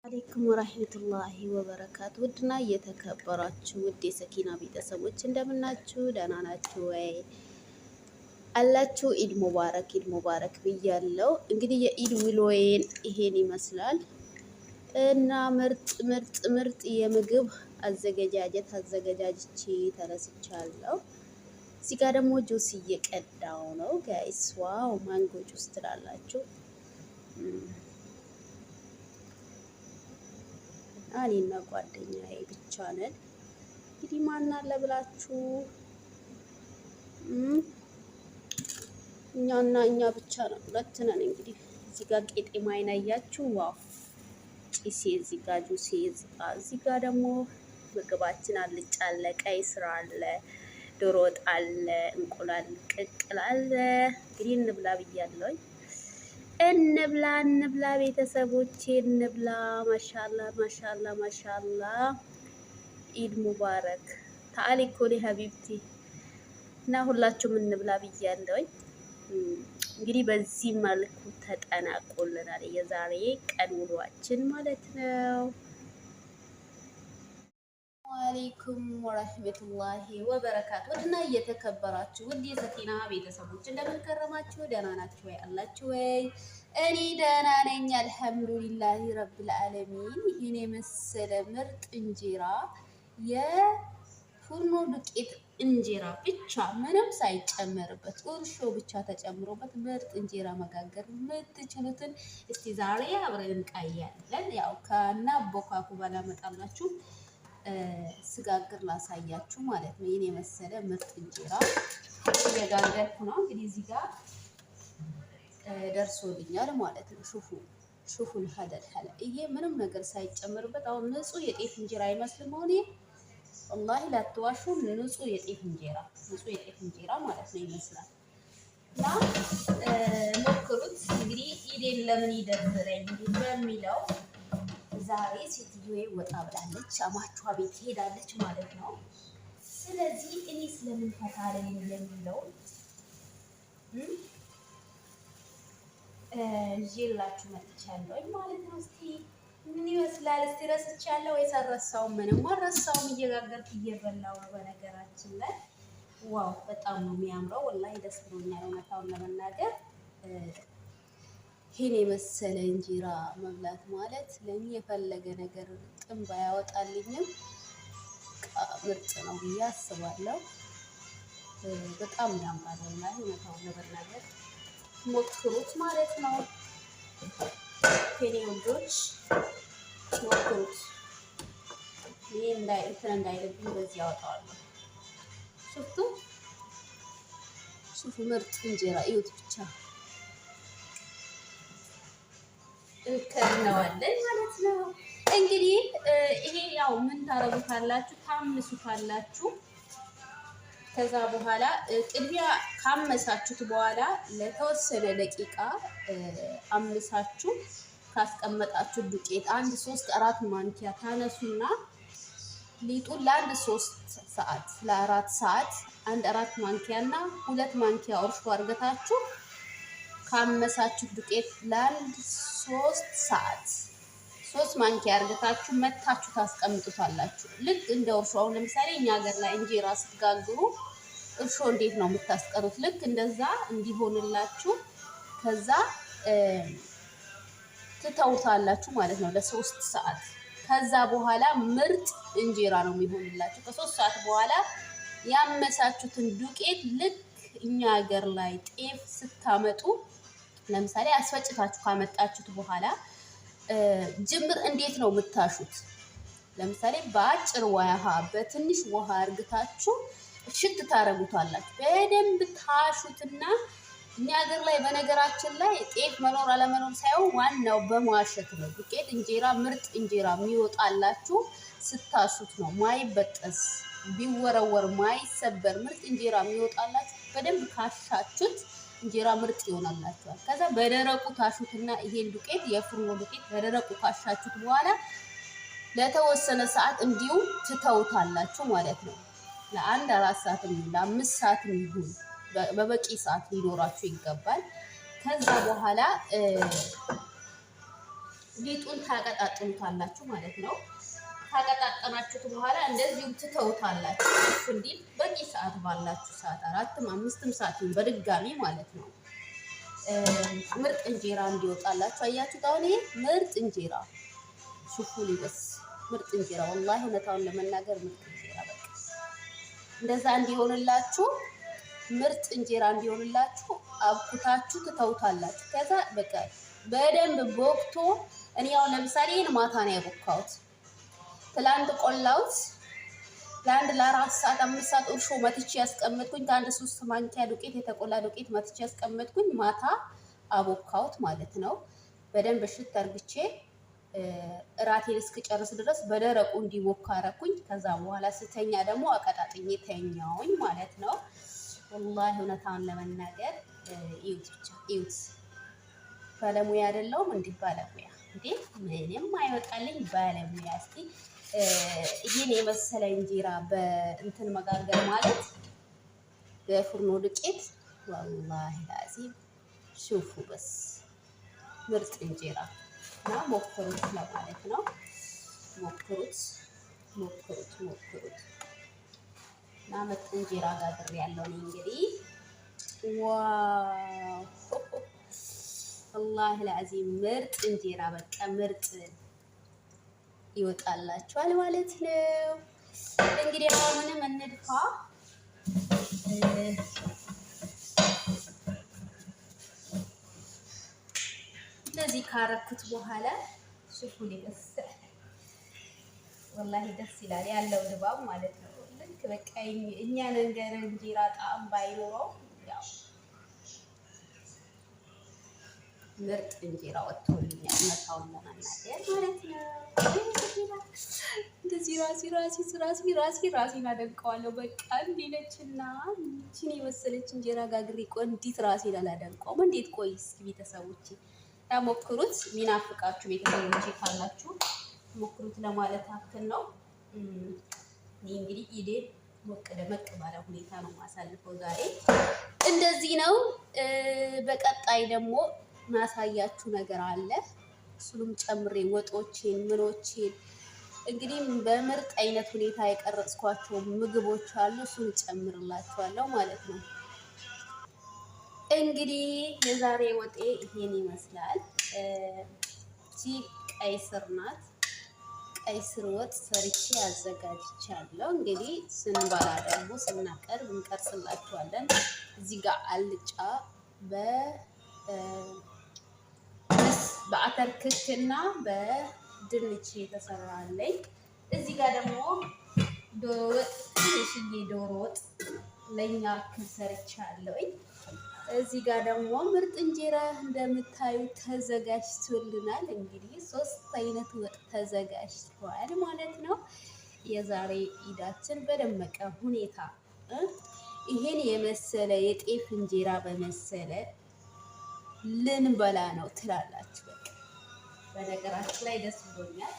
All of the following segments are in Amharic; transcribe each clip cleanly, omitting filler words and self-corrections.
አለይኩም ወራህመቱላሂ ወበረካቱ። ውድና እየተከበራችሁ ውድ የሰኪና ቤተሰቦች እንደምናችሁ ደህና ናችሁ ወይ? አላችሁ? ኢድ ሙባረክ ብያለሁ። እንግዲህ የኢድ ውሎዬን ይሄን ይመስላል እና ምርጥ የምግብ አዘገጃጅቼ ተነስቻለሁ። እዚህ ጋር ደግሞ ጁስ እየቀዳው ነው ጋይስ። ዋው ማንጎ ጁስ ትላላችሁ። እኔና ጓደኛዬ ብቻ ነን። እንግዲህ ማን አለ ብላችሁ እኛ ብቻ ነው፣ ሁለት ነን። እንግዲህ እዚህ ጋር ቄጤማዬን አያችሁ? ዋው ጭሴ፣ እዚህ ጋር ጁሴ፣ እዚህ ጋር ደግሞ ምግባችን አልጫ አለ፣ ቀይ ስር አለ፣ ዶሮ ወጥ አለ፣ እንቁላል ቅቅል አለ። እንግዲህ እንብላ ብያለሁኝ። እንብላ ቤተሰቦቼ እንብላ። ማሻላ ኢድ ሙባረክ ታሊኮሊ ሀቢብቲ እና ሁላችሁም እንብላ ብያለሁኝ። እንግዲህ በዚህ መልኩ ተጠናቆልናል የዛሬ ቀን ውሏችን ማለት ነው። አለይኩም ወራህመቱላሂ ወበረካቱ። እና እየተከበራችሁ ውድ የሰኪና ቤተሰቦች እንደምን ከረማችሁ? ደህና ናችሁ ወይ? አላችሁ ወይ? እኔ ደህና ነኝ አልሐምዱሊላሂ ረብል ዓለሚን። ይሄን የመሰለ ምርጥ እንጀራ የፉርኖ ዱቄት እንጀራ ብቻ ምንም ሳይጨመርበት እርሾ ብቻ ተጨምሮበት ምርጥ እንጀራ መጋገር የምትችሉትን እስቲ ዛሬ አብረን እንቃያለን። ያው ከና ቦካኩ ባላመጣላችሁ ስጋግር ላሳያችሁ ማለት ነው። ይሄን የመሰለ ምርጥ እንጀራ እየጋገርኩ ነው። እንግዲህ እዚህ ጋር ደርሶልኛል ማለት ነው። ሹፉን ሀደል ሀላ ይሄ ምንም ነገር ሳይጨምርበት አሁን ንጹህ የጤፍ እንጀራ አይመስልም። ሆነ ወላሂ ላትዋሹ ንጹህ የጤፍ እንጀራ ማለት ነው ይመስላል። እና ሞክሩት እንግዲህ ኢዴን ለምን ይደብረኝ በሚለው ዛሬ ሴትዮዬ ወጣ ብላለች፣ አማቿ ቤት ሄዳለች ማለት ነው። ስለዚህ እኔ ስለምን ፈታለኝ የሚለው ይዤላችሁ መጥቻለሁ ማለት ነው። እስቲ ምን ይመስላል? እስቲ ረስቻለሁ ወይስ አልረሳውም? ምንም አልረሳውም። እየጋገርኩ እየበላሁ ነው። በነገራችን ላይ ዋው በጣም ነው የሚያምረው። ወላሂ ደስ ብሎኛል እውነታውን ለመናገር። ይሄን የመሰለ እንጀራ መብላት ማለት ለኔ የፈለገ ነገር ጥም ባያወጣልኝም ምርጥ ነው ብዬ አስባለሁ። በጣም ያምራል ወላሂ እውነታውን ለመናገር ሞክሩት ማለት ነው። የኔ ወንዶች ሞክሩት። ይሄ እንዳይልብኝ በዚህ ያወጣዋለሁ። ሹፉ ምርጥ እንጀራ እዩት ብቻ እንከድነዋለን ማለት ነው። እንግዲህ ይሄ ያው ምን ታረጉታላችሁ? ታምሱታላችሁ። ከዛ በኋላ ቅድሚያ ካመሳችሁት በኋላ ለተወሰነ ደቂቃ አምሳችሁ ካስቀመጣችሁ ዱቄት 1-3-4 ማንኪያ ታነሱና ሊጡን ለ4 ሰዓት 1-4 ማንኪያ እና 2 ማንኪያ እርሾ አድርጋችሁ ካመሳችሁ ዱቄት ለ3 ሰዓት 3 ማንኪያ አድርጋችሁ መታችሁ ታስቀምጡታላችሁ። ልክ እንደ እርሾ አሁን ለምሳሌ እኛ ሀገር ላይ እንጀራ ስትጋግሩ እርሾ እንዴት ነው የምታስቀሩት? ልክ እንደዛ እንዲሆንላችሁ ከዛ ትተውታላችሁ ማለት ነው ለ3 ሰዓት። ከዛ በኋላ ምርጥ እንጀራ ነው የሚሆንላችሁ። ከ3 ሰዓት በኋላ ያመሳችሁትን ዱቄት ልክ እኛ ሀገር ላይ ጤፍ ስታመጡ ለምሳሌ አስፈጭታችሁ ካመጣችሁት በኋላ ጅምር እንዴት ነው የምታሹት? ለምሳሌ በአጭር ውሃ በትንሽ ውሃ አርግታችሁ ሽት ታረጉታላችሁ። በደንብ ታሹትና እኛ ሀገር ላይ በነገራችን ላይ ጤፍ መኖር አለመኖር ሳይሆን ዋናው በማሸት ነው። ዱቄት እንጀራ ምርጥ እንጀራ የሚወጣላችሁ ስታሹት ነው። ማይበጠስ ቢወረወር ማይሰበር ምርጥ እንጀራ የሚወጣላችሁ በደንብ ካሻችሁት እንጀራ ምርጥ ይሆናላችኋል። ከዛ በደረቁ ታሹትና ይሄን ዱቄት የፍርኖ ዱቄት በደረቁ ካሻችሁት በኋላ ለተወሰነ ሰዓት እንዲሁ ትተውታላችሁ ማለት ነው። ለ1-4 ሰዓት ይሁን ለ5 ሰዓት ይሁን በበቂ ሰዓት ሊኖራችሁ ይገባል። ከዛ በኋላ ሊጡን ታቀጣጥሉታላችሁ ማለት ነው። ካቀጣጠናችሁት በኋላ እንደዚሁም ትተውታላችሁ እንዲህ በቂ ሰዓት ባላችሁ ሰዓት 4ም 5ም ሰዓት በድጋሚ ማለት ነው። ምርጥ እንጀራ እንዲወጣላችሁ አያችሁት። አሁን ይሄ ምርጥ እንጀራ ሹፉ ሊበስ ምርጥ እንጀራ ወላሂ እውነታውን ለመናገር ምርጥ እንጀራ በቃ እንደዛ እንዲሆንላችሁ ምርጥ እንጀራ እንዲሆንላችሁ አብኩታችሁ ትተውታላችሁ። ከዛ በቃ በደንብ ቦክቶ እኔ ያው ለምሳሌ ይሄን ማታ ነው ያቦካሁት። ትላንት ቆላውት ለአንድ ለ4 ሰዓት 5 ሰዓት እርሾ መትቼ ያስቀመጥኩኝ ከአንድ 3 ማንኪያ ዱቄት የተቆላ ዱቄት መትቼ ያስቀመጥኩኝ ማታ አቦካሁት ማለት ነው። በደንብ እሽት አርግቼ እራቴን እስክጨርስ ድረስ በደረቁ እንዲቦካ አረኩኝ። ከዛ በኋላ ስተኛ ደግሞ አቀጣጥኜ ተኛውኝ ማለት ነው። ወላሂ እውነታውን ለመናገር እዩት ብቻ እዩት። ባለሙያ አይደለሁም እንዲህ ባለሙያ እንዴ ምንም አይወጣልኝ ባለሙያ። እስቲ ይሄን የመሰለ እንጀራ በእንትን መጋገር ማለት በፍርኖ ዱቄት ወላሂ ላዚም ሹፉ በስ ምርጥ እንጀራ እና ሞክሩት ለማለት ነው። ሞክሩት እና ምርጥ እንጀራ ጋግሬ ያለው ነው እንግዲህ ዋው ወላሂ ላዚም ምርጥ እንጀራ በቃ ምርጥ ይወጣላችኋል ማለት ነው። እንግዲህ አሁንም እንድፋ እንደዚህ ካረኩት በኋላ ሹፉ ሊበስ ወላሂ ደስ ይላል ያለው ድባብ ማለት ነው። ልክ በቃ እኛ ነገር እንጀራ ጣዕም ባይኖረው ያው ምርጥ እንጀራ ወጥቶልኛል እውነታውን ለመናገር ማለት ነው። እንደዚህ ራሴን አደንቀዋለሁ። በቃ እንዲህ ነችና ይህችን የመሰለች እንጀራ ጋግሬ እንዴት ራሴን አላደንቀውም? እንዴት ቆይ እስኪ ቤተሰቦቼ ሞክሩት። ሚናፍቃችሁ ቤተሰቦቼ ካላችሁ ሞክሩት ለማለት ያክል ነው። እኔ እንግዲህ ኢዴን ሞቅ ደመቅ ባለ ሁኔታ ነው ማሳልፈው ዛሬ እንደዚህ ነው። በቀጣይ ደግሞ ማሳያችሁ ነገር አለ። እሱንም ጨምሬ ወጦቼን ምኖቼን እንግዲህ በምርጥ አይነት ሁኔታ የቀረጽኳቸው ምግቦች አሉ። እሱን ጨምርላችኋለሁ ማለት ነው። እንግዲህ የዛሬ ወጤ ይሄን ይመስላል። እቺ ቀይ ስር ናት። ቀይ ስር ወጥ ሰርቼ አዘጋጅቻለሁ። እንግዲህ ስንበላ ደግሞ ስናቀርብ እንቀርጽላችኋለን። እዚህ ጋር አልጫ በአተር ክክና በድንች የተሰራ አለኝ። እዚህ ጋር ደግሞ ዶሮ ወጥ ትንሽዬ ዶሮ ወጥ ለኛ ሰርቻለሁኝ። እዚህ ጋር ደግሞ ምርጥ እንጀራ እንደምታዩት ተዘጋጅቶልናል። እንግዲህ 3 አይነት ወጥ ተዘጋጅቷል ማለት ነው። የዛሬ ኢዳችን በደመቀ ሁኔታ ይሄን የመሰለ የጤፍ እንጀራ በመሰለ ልንበላ ነው ትላላችሁ። በቃ በነገራችን ላይ ደስ ብሎኛል።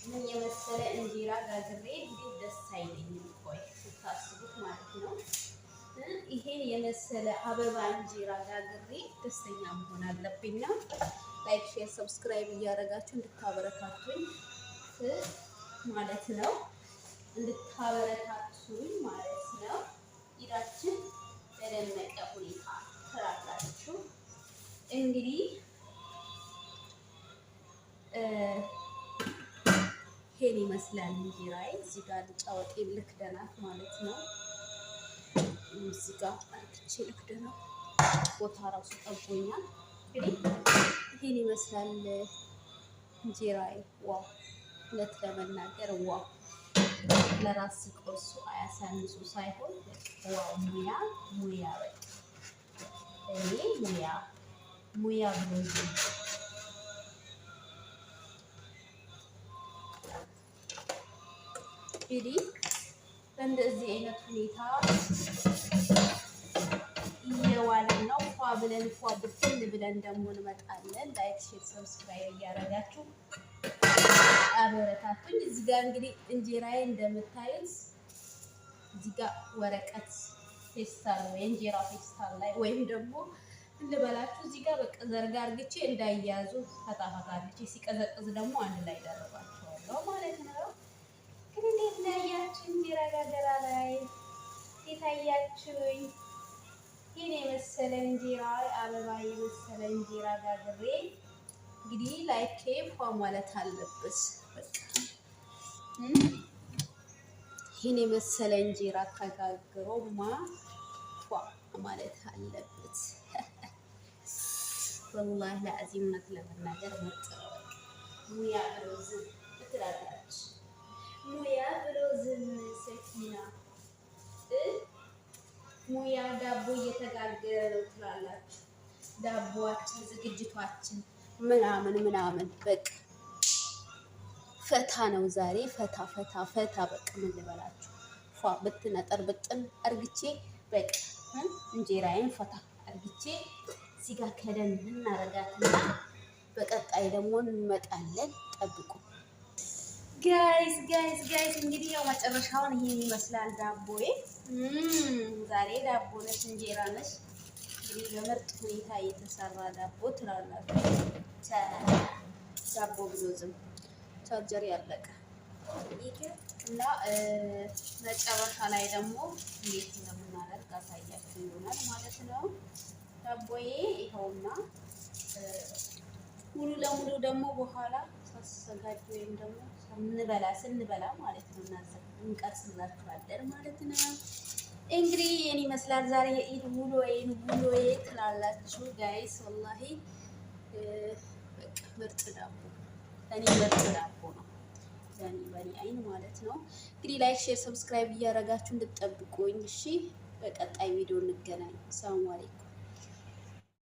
ምን የመሰለ እንጀራ ጋግሬ እንዴት ደስ አይለኝም? ቆይ ስታስቡት ማለት ነው። ይሄን የመሰለ አበባ እንጀራ ጋግሬ ደስተኛ መሆን አለብኝና ላይክ፣ ሼር፣ ሰብስክራይብ እያደረጋችሁ እንድታበረታቱኝ ማለት ነው። ኢዳችን በደመቀ ሁኔታ ትራላችሁ። እንግዲህ ይሄን ይመስላል እንጀራዬ። እዚህ ጋር ጫወጤ ልክደናት ማለት ነው። እዚህ ጋር አንቺ ልክደናት ቦታ ራሱ ጠቦኛል። እንግዲህ ይሄን ይመስላል እንጀራዬ። ዋው እውነት ለመናገር ዋው ለራስ ሲቆርሱ አያሳንሱ ሳይሆን ዋው ሙያ በቃ እኔ ሙያ ብሎ እንግዲህ በእንደዚህ አይነት ሁኔታ እየዋልን ነው። ብለን ደግሞ እንመጣለን። ላይክ፣ ሼር፣ ሰብስክራይብ እያደረጋችሁ አበረታቱኝ። እዚህ ጋር እንግዲህ እንጀራዬ እንደምታዩት እዚህ ጋር ወረቀት ፌስታል ወይ እንጀራ ፌስታል ላይ ወይም ደግሞ ልበላችሁ እዚህ ጋር በቃ ዘርጋ አርግቼ እንዳይያዙ ፈታፈታ አርግቼ ሲቀዘቅዝ ደግሞ አንድ ላይ ደርባቸዋለሁ ማለት ነው። ግን እንዴት እንዳያችሁ እንጀራ ጋገራ ላይ የታያችሁኝ ይህን የመሰለ እንጀራ አበባ የመሰለ እንጀራ ጋግሬ እንግዲህ ላይክ ፏ ማለት አለበት። በቃ ይህን የመሰለ እንጀራ ተጋግሮማ ፏ ማለት አለበት። ወላሂ ለአዚም እውነት ለመናገር ምርጥ ነው። ሙያ ብሎ ዝም ትላላች። ሙያ ብሎ ዝም ሰኪና ሙያ ዳቦ እየተጋገረ ነው ትላላችሁ። ዳቦአችን ዝግጅቷችን ምናምን በቃ ፈታ ነው ዛሬ ፈታ በቃ ምን ልበላችሁ ፏ ብትነጠር ብጥን አርግቼ በቃ እንጀራዬን ፈታ አርግቼ እዚህ ጋር ከደን እናረጋትና በቀጣይ ደግሞ እንመጣለን። ጠብቁ ጋይስ እንግዲህ ያው መጨረሻውን ይሄን ይመስላል ዳቦዬ። ዛሬ ዳቦ ነሽ እንጀራ ነሽ እንግዲህ በምርጥ ሁኔታ የተሰራ ዳቦ ትላላችሁ። ዳቦ ብሎ ዝም ቻርጀር ያለቀ እና መጨረሻ ላይ ደግሞ እንዴት እንደምናደርግ አሳያችሁ ይሆናል ማለት ነው። ዳቦዬ ይኸውና ሙሉ ለሙሉ ደግሞ በኋላ ሳዘጋጅ ወይም ደግሞ ስንበላ ማለት ነው እንቀርጽላችኋለን ማለት ነው። እንግዲህ ይሄን ይመስላል ዛሬ የኢድ ውሎዬ ትላላችሁ ጋይስ። ወላሂ በቃ ምርጥ ዳቦ እኔ ምርጥ ዳቦ ነው በእኔ አይን ማለት ነው። እንግዲህ ላይክ፣ ሼር፣ ሰብስክራይብ እያደረጋችሁ እንድትጠብቁኝ እሺ። በቀጣይ ቪዲዮ እንገናኝ። ሰላም አለይኩም።